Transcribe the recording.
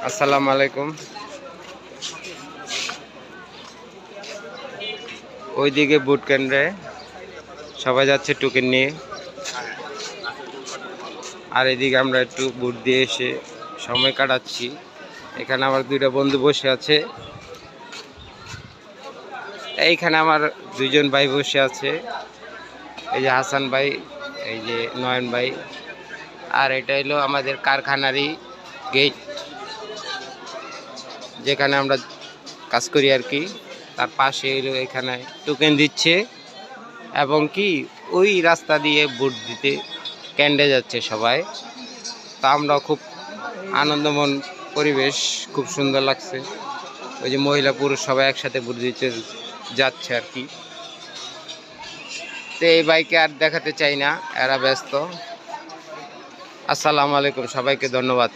আসসালামু আলাইকুম। ওইদিকে বুট কেন্দ্রে সবাই যাচ্ছে টোকেন নিয়ে, আর এদিকে আমরা একটু বুট দিয়ে এসে সময় কাটাচ্ছি। এখানে আমার দুইটা বন্ধু বসে আছে, এইখানে আমার দুইজন ভাই বসে আছে, এই যে হাসান ভাই, এই যে নয়ন ভাই। আর এটা হলো আমাদের কারখানারই গেট, যেখানে আমরা কাজ করি আর কি। তার পাশে এলো এখানে টোকেন দিচ্ছে, এবং কি ওই রাস্তা দিয়ে ভোট দিতে ক্যান্ডে যাচ্ছে সবাই। তা আমরা খুব আনন্দমন পরিবেশ, খুব সুন্দর লাগছে। ওই যে মহিলা পুরুষ সবাই একসাথে ভোট দিতে যাচ্ছে আর কি। তো এই বাইকে আর দেখাতে চাই না, এরা ব্যস্ত। আসসালামু আলাইকুম, সবাইকে ধন্যবাদ।